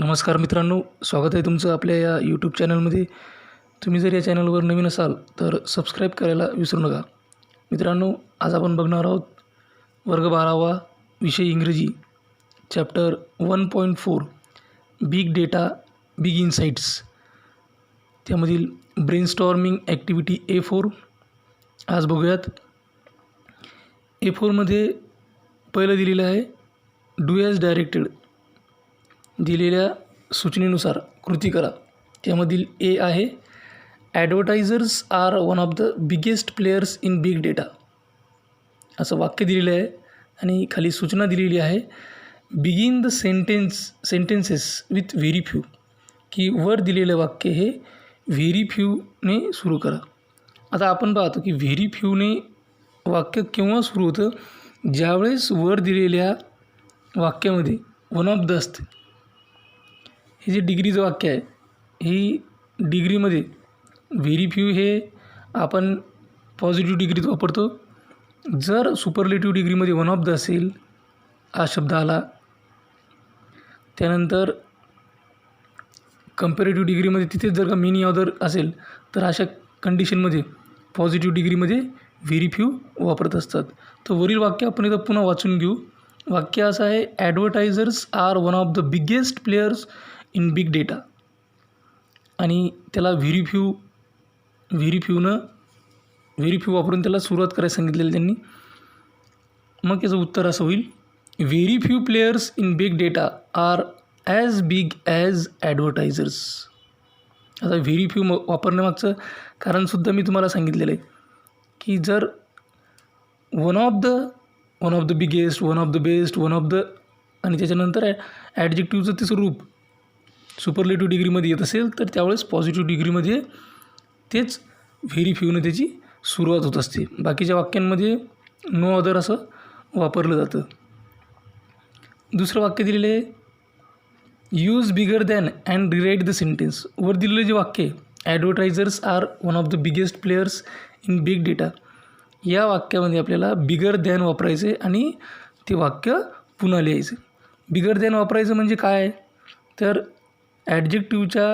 नमस्कार मित्रांनो, स्वागत आहे तुमचं आपल्या या यूट्यूब चॅनलमध्ये. तुम्ही जर या चॅनलवर नवीन असाल तर सबस्क्राईब करायला विसरू नका. मित्रांनो, आज आपण बघणार आहोत वर्ग 12वा विषय इंग्रजी, chapter 1.4 big data big insights, त्यामधील ब्रेनस्टॉर्मिंग ॲक्टिव्हिटी A4 आज बघूयात. A4मध्ये पहिलं दिलेलं आहे डू ॲज डायरेक्टेड. दिलेल्या सूचनेनुसार कृती करा. त्यामधील ए आहे advertisers are one of the biggest players in big data. असं वाक्य दिलेलं आहे आणि खाली सूचना दिलेली आहे begin the sentences with very few, की वर दिलेलं वाक्य हे व्हेरी फ्यूने सुरू करा. आता आपण पाहतो की व्हेरी फ्यूने वाक्य केव्हा सुरू होतं, ज्यावेळेस वर दिलेल्या वाक्यामध्ये वन ऑफ द असते. हे जे डिग्रीचं वाक्य आहे, ही डिग्रीमध्ये व्हेरी फ्यू हे आपण पॉझिटिव्ह डिग्रीत वापरतो. जर सुपरलेटिव्ह डिग्रीमध्ये वन ऑफ द असेल हा शब्द आला, त्यानंतर कंपॅरेटिव्ह डिग्रीमध्ये तिथेच जर का मेनी अदर असेल तर अशा कंडिशनमध्ये पॉझिटिव्ह डिग्रीमध्ये व्हेरी फ्यू वापरत असतात. तर वरील वाक्य आपण इथं पुन्हा वाचून घेऊ. वाक्य असं आहे advertisers are one of the biggest players in big data, आणि त्याला व्हेरी फ्यू वापरून त्याला सुरुवात करायला सांगितलेलं त्यांनी. मग याचं उत्तर असं होईल very few players in big data are as big as advertisers. आता व्हेरी फ्यू वापरण्यामागचं कारणसुद्धा मी तुम्हाला सांगितलेलं आहे की जर one of the biggest, one of the best, one of the आणि त्याच्यानंतर ॲडजेक्टिव्हचं तिचं रूप सुपरलेटिव्ह डिग्रीमध्ये येत असेल तर त्यावेळेस पॉझिटिव्ह डिग्रीमध्ये तेच व्हेरी फ्यूनं त्याची सुरुवात होत असते. बाकीच्या वाक्यांमध्ये नो अदर असं वापरलं जातं. दुसरं वाक्य दिलेलं आहे use bigger than and rewrite the sentence. वर दिलेलं जे वाक्य आहे advertisers are one of the biggest players in big data, या वाक्यामध्ये आपल्याला बिगर दॅन वापरायचे आणि ते वाक्य पुन्हा लिहायचं. बिगर दॅन वापरायचं म्हणजे काय, तर ॲडजेक्टिव्हच्या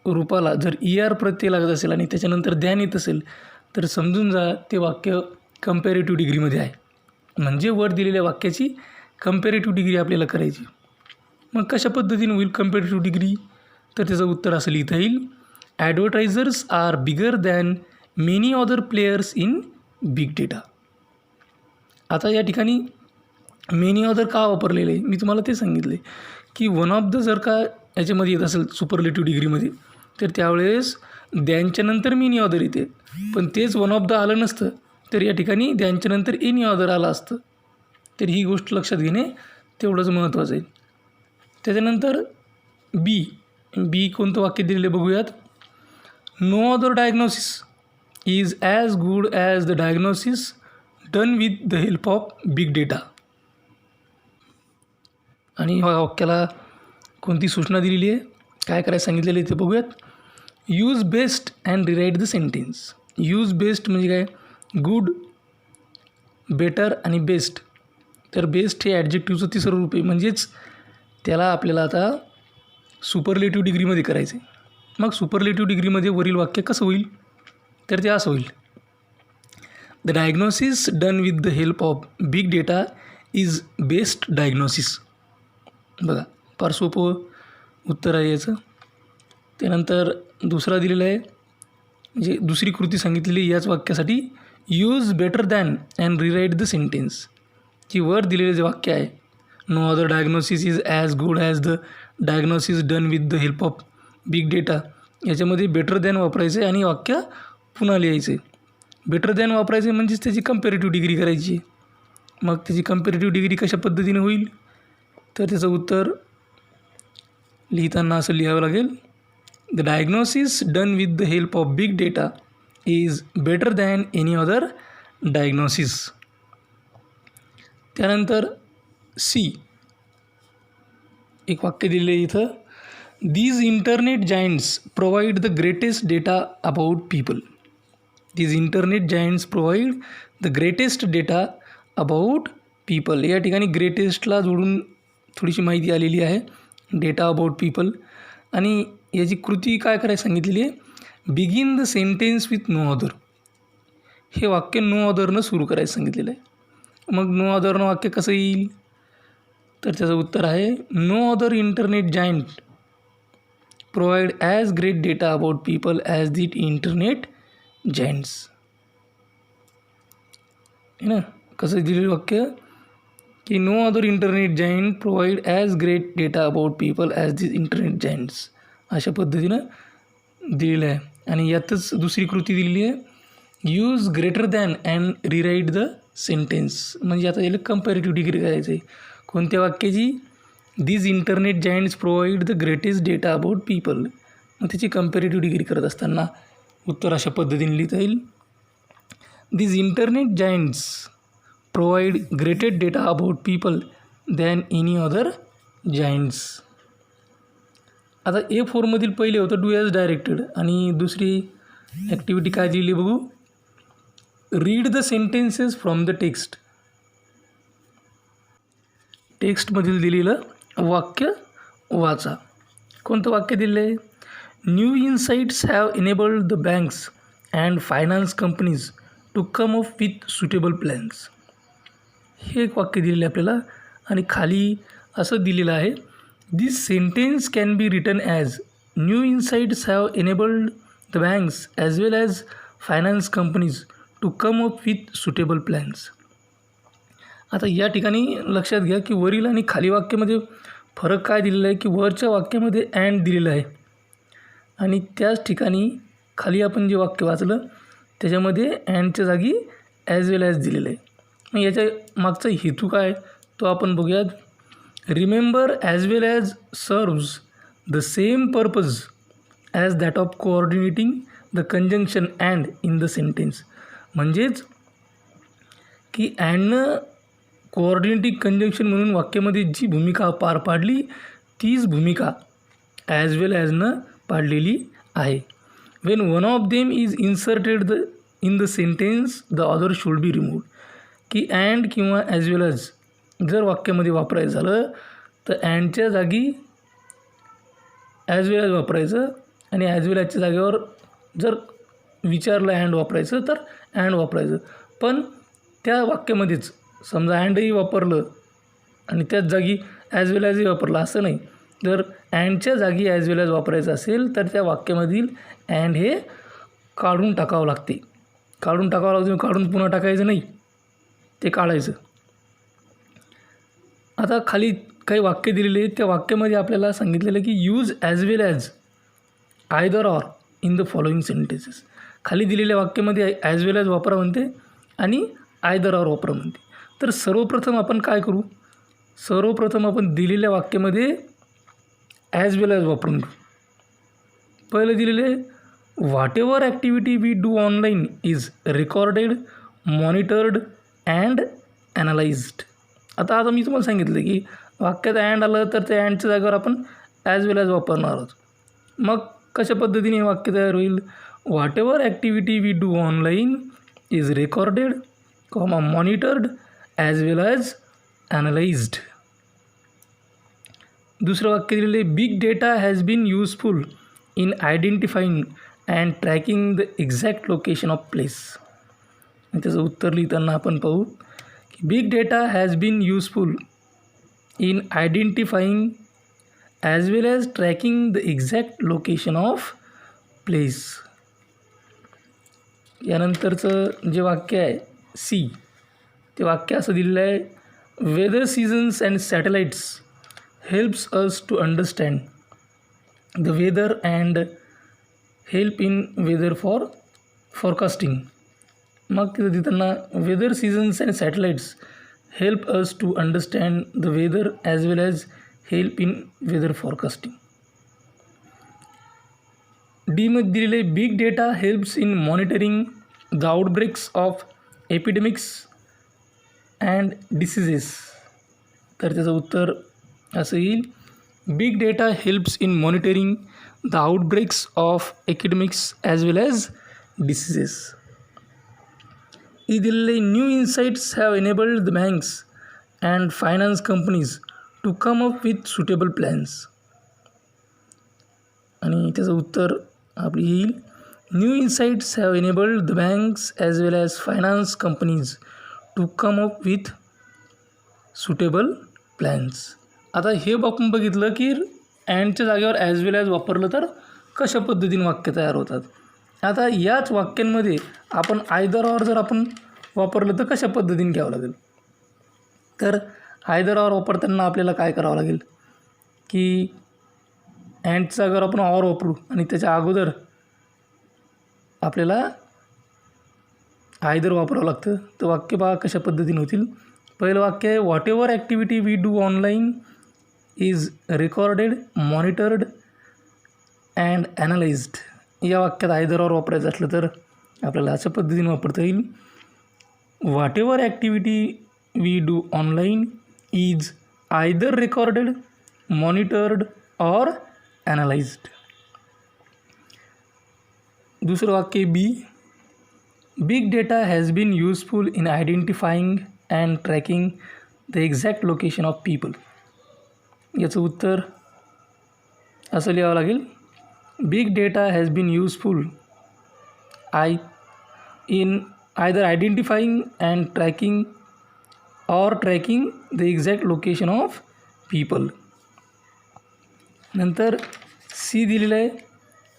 रूपाला जर ER प्रत्यय लागत असेल आणि त्याच्यानंतर दॅन येत असेल तर समजून जा ते वाक्य कंपॅरेटिव्ह डिग्रीमध्ये आहे. म्हणजे वर दिलेल्या वाक्याची कंपॅरेटिव्ह डिग्री आपल्याला करायची. मग कशा पद्धतीने होईल कंपॅरेटिव्ह डिग्री, तर त्याचं उत्तर असं लिहिता येईल advertisers are bigger than many other players in big data. आता या ठिकाणी मेनी अदर का वापरलेलं आहे मी तुम्हाला ते सांगितले की वन ऑफ द जर का याच्यामध्ये येत असेल सुपरलेटिव्ह डिग्रीमध्ये तर त्यावेळेस दॅनच्या नंतर मेनी अदर येते, पण तेच वन ऑफ द आलं नसतं तर या ठिकाणी दॅनच्या नंतर एनी अदर आलं असतं. तर ही गोष्ट लक्षात घेणे तेवढंच महत्त्वाचं आहे. त्याच्यानंतर बी कोणतं वाक्य दिलेलं बघूयात. No other diagnosis is as good as the diagnosis done with the help of big data. आणि ह्या वाक्याला कोणती सूचना दिलेली आहे, काय करायला सांगितलेलं आहे ते बघूयात. Use best and rewrite the sentence. Use best म्हणजे काय, गुड, बेटर आणि बेस्ट. तर बेस्ट हे ॲडजेक्टिव्हचं तिसरं रूप आहे, म्हणजेच त्याला आपल्याला आता सुपरलेटिव्ह डिग्रीमध्ये करायचं आहे. मग सुपरलेटिव्ह डिग्रीमध्ये वरील वाक्य कसं होईल, तर ते असं होईल the diagnosis done with the help of big data is best diagnosis. बघा फार सोपं उत्तर आहे याचं. त्यानंतर दुसरा दिलेला आहे म्हणजे दुसरी कृती सांगितलेली याच वाक्यासाठी use better than and rewrite the sentence, की वर दिलेलं जे वाक्य आहे no other diagnosis is as good as the diagnosis done with the help of big data, याच्यामध्ये बेटर दॅन वापरायचं आहे आणि वाक्य पुन्हा लिहायचं आहे. बेटर दॅन वापरायचं म्हणजेच त्याची कंपॅरेटिव्ह डिग्री करायची. मग त्याची कंपॅरेटिव्ह डिग्री कशा पद्धतीने होईल, तर त्याचं उत्तर लिहिताना असं लिहावं लागेल the diagnosis done with the help of big data is better than any other diagnosis. त्यानंतर एक वाक्य दिलेलं आहे इथं these internet giants provide the greatest data about people. These internet giants provide the greatest data about people. या ठिकाणी ग्रेटेस्टला जोडून थोडीशी माहिती आलेली आहे. Data about people. आणि याची कृती काय करायला सांगितलेली आहे, begin the sentence with no other. हे वाक्य नो अदरनं सुरू करायला सांगितलेलं आहे. मग नो अदरनं वाक्य कसं येईल, तर त्याचं उत्तर आहे no other internet giant provide as great data about people as the internet giants. है ना, कसं दिलेलं वाक्य की no other internet giant provide as great data about people as the internet giants, अशा पद्धतीनं दिलेलं आहे. आणि यातच दुसरी कृती दिलेली आहे, use greater than and rewrite the sentence. म्हणजे आता याला कंपॅरेटिव्ह डिग्री करायचं आहे. कोणत्या वाक्याची, these internet giants provide the greatest data about people. मग त्याची कंपॅरेटिव्ह डिग्री करत असताना उत्तर अशा पद्धतीने लिहिता येईल, these internet giants provide greater data about people than any other giants. आता A4मधील पहिले होतं डू ॲज डायरेक्टेड, आणि दुसरी ॲक्टिव्हिटी काय दिली बघू, read the sentences from the text. टेक्स्टमधील दिलेलं वाक्य वाचा. कोणतं वाक्य दिलं आहे, new insights have enabled the banks and finance companies to come up with suitable plans. हे एक वाक्य दिलेलं आहे आपल्याला, आणि खाली असं दिलेलं आहे, this sentence can be written as new insights have enabled the banks as well as finance companies to come up with suitable plans. आता या ठिकाणी लक्षात घ्या की वरील आणि खाली वाक्यामध्ये फरक काय दिलेला आहे, की वरच्या वाक्यामध्ये अँड दिलेलं आहे, आणि त्याच ठिकाणी खाली आपण जे वाक्य वाचलं त्याच्यामध्ये अँडच्या जागी ॲज वेल ॲज दिलेलं आहे. मग याच्या मागचा हेतू काय तो आपण बघूयात. Remember as well as serves the same purpose as that of coordinating the conjunction and in the sentence. म्हणजेच की अँडनं कोऑर्डिनेटिंग कंजंक्शन म्हणून वाक्यामध्ये जी भूमिका पार पाडली तीच भूमिका ॲज वेल ॲजनं पाडलेली आहे. Wien one of them is inserted in the sentence the other should be removed. की अँड किंवा ॲज वेल ॲज जर वाक्यामध्ये वापरायचं झालं तर अँडच्या जागी ॲज वेल ॲज वापरायचं, आणि ॲज वेल ॲजच्या जागेवर जर विचारलं अँड वापरायचं तर अँड वापरायचं. पण त्या वाक्यामध्येच समजा अँडही वापरलं आणि त्याच जागी ॲज वेल ॲजही वापरलं असं नाही. जर अँडच्या जागी ॲज वेल ॲज वापरायचं असेल तर त्या वाक्यामधील अँड हे काढून टाकावं लागते. काढून पुन्हा टाकायचं नाही, ते काढायचं. आता खाली काही वाक्य दिलेले आहेत, त्या वाक्यामध्ये आपल्याला सांगितलेलं आहे की use as well as either or in the following sentences. खाली दिलेल्या वाक्यामध्ये ॲज वेल ॲज वापरा म्हणते आणि आयदर ऑर वापरा म्हणते. तर सर्वप्रथम आपण काय करू, सर्वप्रथम आपण दिलेल्या वाक्यामध्ये ॲज वेल ॲज वापरून घेऊ. पहिलं दिलेले, whatever activity we do online is recorded, monitored and analysed. आता मी तुम्हाला सांगितलं की वाक्यात अँड आलं तर त्या अँडच्या जागेवर आपण ॲज वेल ॲज वापरणार आहोत. मग कशा पद्धतीने हे वाक्य तयार होईल, whatever activity we do online is recorded, monitored as well as analysed. दुसरं वाक्य दिलेले, big data has been useful in identifying and tracking the exact location of place. त्याचं उत्तर लिहिताना आपण पाहू की big data has been useful in identifying as well as tracking the exact location of place. यानंतरचं जे वाक्य आहे सी, ते वाक्य असं दिलेलं आहे, weather seasons and satellites helps us to understand the weather and help in weather for forecasting. मग तिथं देताना weather seasons and satellites help us to understand the weather as well as help in weather forecasting. डीमध्ये दिलेले, big data helps in monitoring the outbreaks of epidemics and diseases. तर त्याचं उत्तर असं येईल, big data helps in monitoring the outbreaks of epidemics as well as diseases. दिलेले, new insights have enabled the banks and finance companies to come up with suitable plans. आणि त्याचं उत्तर आपली येईल new insights have enabled the banks as well as finance companies to come up with suitable plans. आता हे आपण बघितलं की अँडच्या जागेवर ॲज वेल ॲज वापरलं तर कशा पद्धतीने वाक्य तयार होतात. आता याच वाक्यांमध्ये आपण आयदर ऑर जर आपण वापरलं तर कशा पद्धतीने घ्यावं लागेल. तर आयदर ऑर वापरताना आपल्याला काय करावं लागेल की अँडच्या जागेवर आपण ऑर वापरू आणि त्याच्या अगोदर आपल्याला आयदर वापरावं लागतं. तर वाक्य पहा कशा पद्धतीने होतील. पहिलं वाक्य आहे whatever activity we do online is recorded monitored and analysed. या वाक्यात आयदर ऑर वापरायचं असलं तर आपल्याला अशा पद्धतीने वापरता येईल whatever activity we do online is either recorded monitored or analysed. दुसरं वाक्य B big data has been useful in identifying and tracking the exact location of people. याचं उत्तर असं लिहावं लागेल big data has been useful in either identifying and tracking or tracking the exact location of people. नंतर C दिलेलं आहे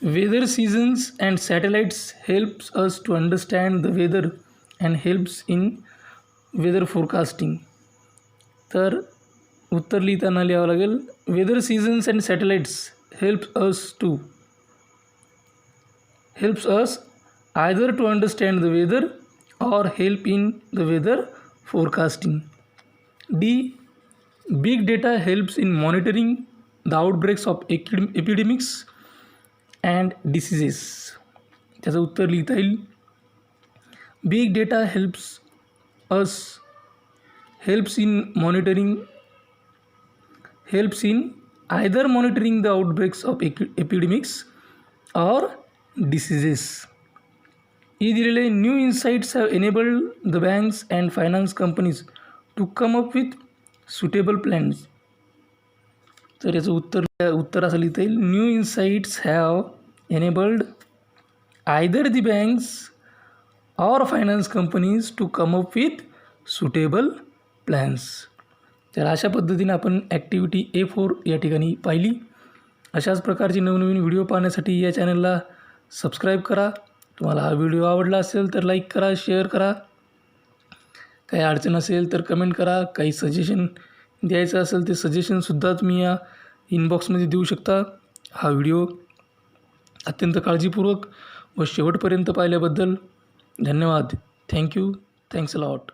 weather seasons and satellites helps us to understand the weather and helps in weather forecasting. तर उत्तर लिहिताना लिहावं लागेल weather seasons and satellites helps us either to understand the weather or help in the weather forecasting. D. Big data helps in monitoring the outbreaks of epidemics and diseases. त्याचं उत्तर लिहिता येईल big data helps in either monitoring the outbreaks of epidemics or diseases. E दिलेले new insights have enabled the banks and finance companies to come up with suitable plans. तर याचं उत्तर असं लिहिता येईल new insights have enabled either the banks or finance companies to come up with suitable plans. तर अशा पद्धतीने आपण ॲक्टिव्हिटी A4 या ठिकाणी पाहिली. अशाच प्रकारचे नवनवीन व्हिडिओ पाहण्यासाठी या चॅनलला सबस्क्राईब करा. तुम्हाला हा व्हिडिओ आवडला असेल तर लाईक करा, शेअर करा. काही अडचण असेल तर कमेंट करा. काही सजेशन द्यायचं असेल ते सजेशनसुद्धा तुम्ही या इनबॉक्समध्ये देऊ शकता. हा व्हिडिओ अत्यंत काळजीपूर्वक व शेवटपर्यंत पाहिल्याबद्दल धन्यवाद. थँक्यू. Thanks a lot.